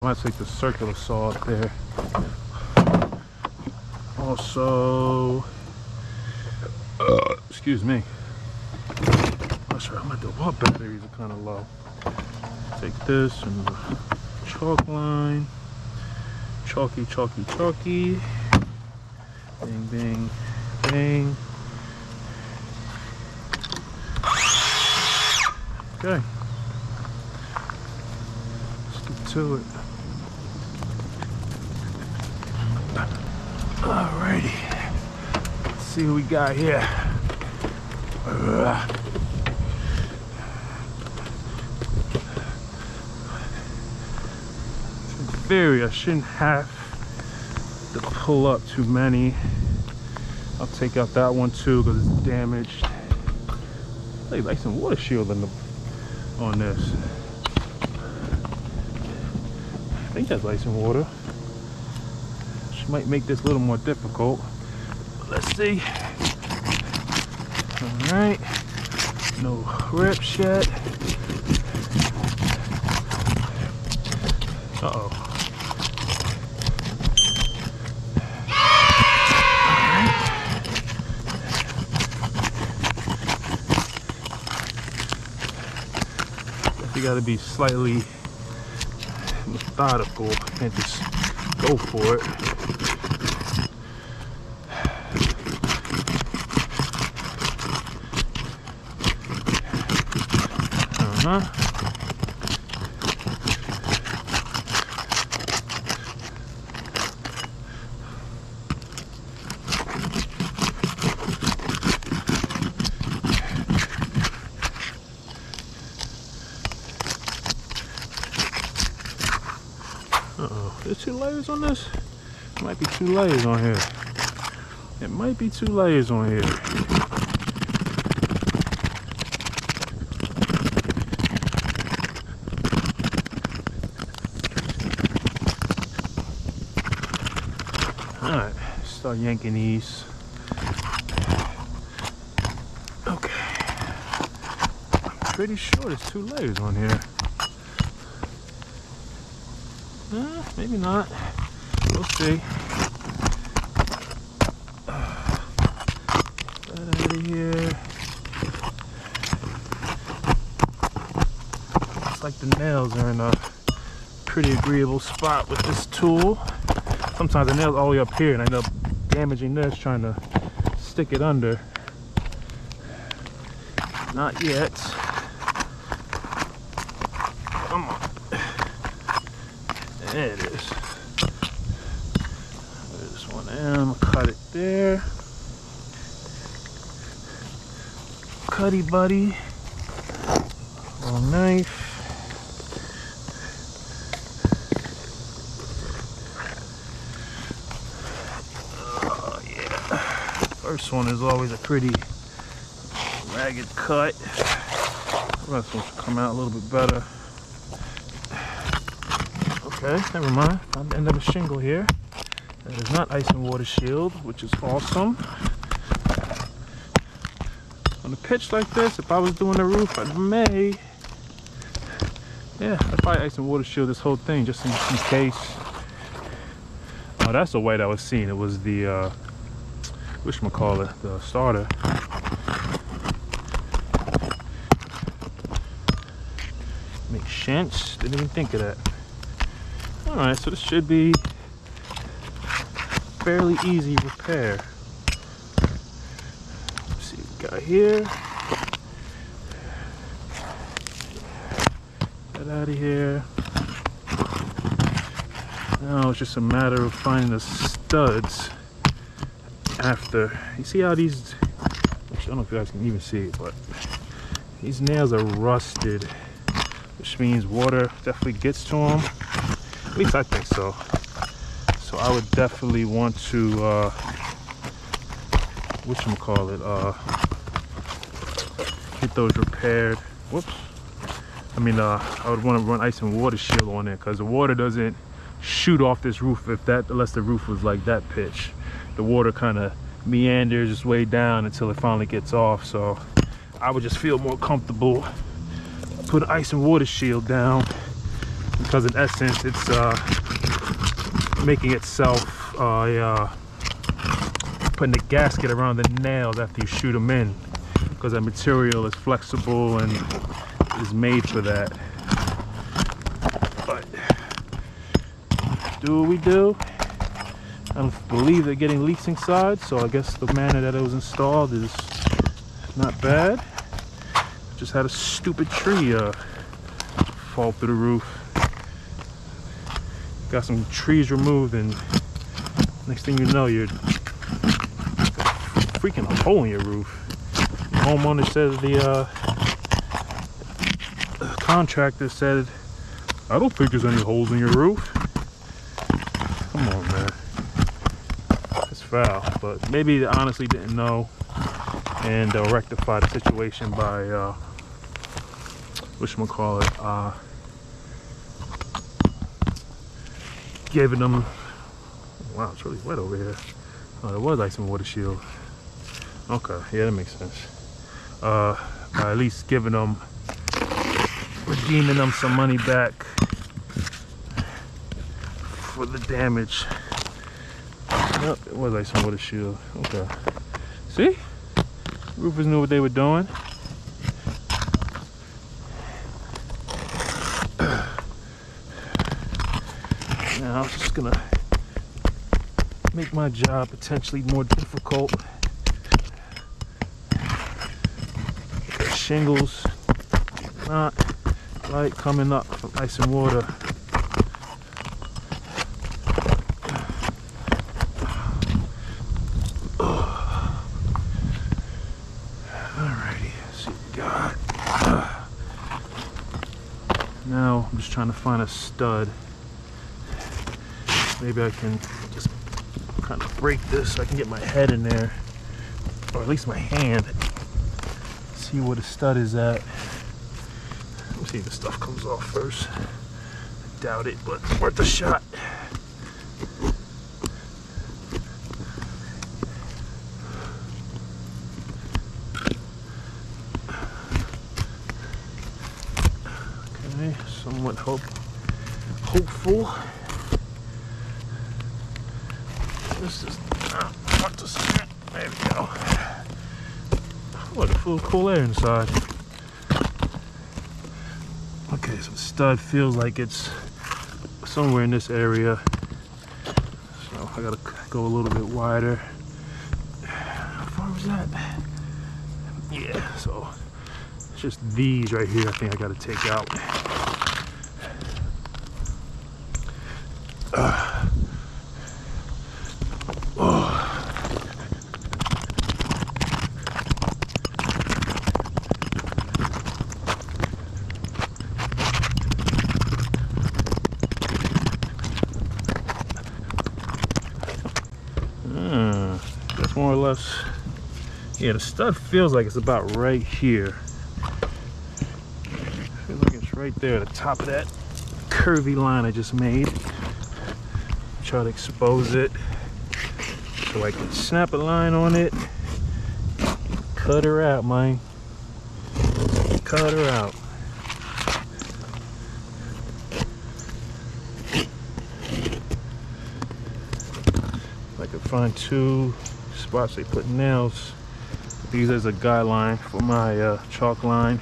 I might take the circular saw up there. Also, excuse me. Not sure how the water batteries are kind of low. Take this and the chalk line. Chalky, chalky, chalky. Bang, bang, bang. Okay. Let's get to it. Alrighty. Let's see what we got here. In theory, I shouldn't have to pull up too many. I'll take out that one too because it's damaged. Like some water shield on this. I think that's ice and water. Which might make this a little more difficult. But let's see. Alright. No rips yet. Uh-oh. You gotta be slightly methodical. Can't just go for it. There's 2 layers on this? Might be 2 layers on here. It might be 2 layers on here. Alright, start yanking these. Okay. I'm pretty sure there's 2 layers on here. Maybe not. We'll see. Get out of here. Looks like the nails are in a pretty agreeable spot with this tool. Sometimes the nails all the way up here and I end up damaging this trying to stick it under. Not yet. Come on. There it is. There's one M. Cut it there. Cutty buddy. Little knife. Oh yeah. First one is always a pretty ragged cut. The rest will come out a little bit better. Okay, never mind. Found the end of a shingle here. That is not ice and water shield, which is awesome. On a pitch like this, if I was doing the roof, I may. Yeah, I'd probably ice and water shield this whole thing just in case. Oh, that's the way that I was seeing. It was the, whatchamacallit, the starter. Makes sense. Didn't even think of that. Alright, so this should be fairly easy repair. Let's see what we got here. Get out of here. Now it's just a matter of finding the studs after. You see how these, I don't know if you guys can even see it, but these nails are rusted, which means water definitely gets to them. At least I think so. So I would definitely want to, get those repaired. Whoops. I mean, I would want to run ice and water shield on it because the water doesn't shoot off this roof unless the roof was like that pitch. The water kind of meanders its way down until it finally gets off. So I would just feel more comfortable. Put an ice and water shield down because in essence it's making itself putting the gasket around the nails after you shoot them in, because that material is flexible and is made for that. But do what we do. I don't believe they're getting leaks inside, so I guess the manner that it was installed is not bad. Just had a stupid tree fall through the roof. Got some trees removed, and next thing you know, you're freaking a hole in your roof. The homeowner said, the contractor said, I don't think there's any holes in your roof. Come on, man. That's foul. But maybe they honestly didn't know, and they'll rectify the situation by whatchamacallit, giving them, wow, it's really wet over here. Oh, there was like some water shield. Okay, yeah, that makes sense. By at least giving them, redeeming them some money back for the damage. Yep, it was like some water shield. Okay. See? Roofers knew what they were doing. Now I'm just gonna make my job potentially more difficult. The shingles not like coming up from ice and water. Alrighty, let's see what we got. Now I'm just trying to find a stud. Maybe I can just kind of break this so I can get my head in there, or at least my hand. See where the stud is at. Let's see if the stuff comes off first. I doubt it, but it's worth a shot. Okay, somewhat hopeful. This is not to sit. There we go. Look, it feels cool air inside. Okay, so the stud feels like it's somewhere in this area. So I gotta go a little bit wider. How far was that? Yeah, so it's just these right here I think I gotta take out. That's more or less, yeah, the stud feels like it's about right here. Feels like it's right there at the top of that curvy line I just made. Try to expose it so I can snap a line on it. Cut her out, man. Cut her out. If I could find two spots they put nails, these as a guideline for my chalk line,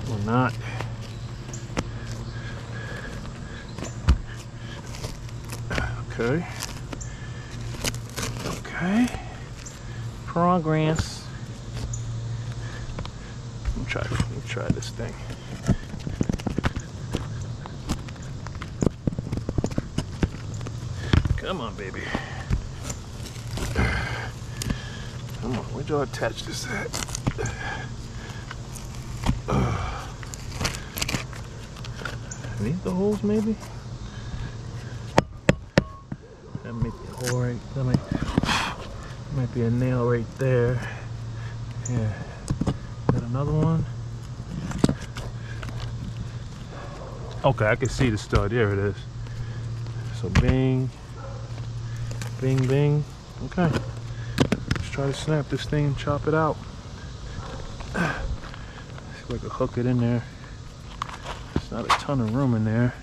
or not. Okay. Okay. Progress. Let me try this thing. Come on, baby. Come on, where'd y'all attach this at? These the holes, maybe? That might be a hole right. That might be a nail right there. Yeah. Got another one. Okay, I can see the stud. There it is. So bing, bing, bing. Okay. Let's try to snap this thing and chop it out. See if I can hook it in there. Let's Not a ton of room in there.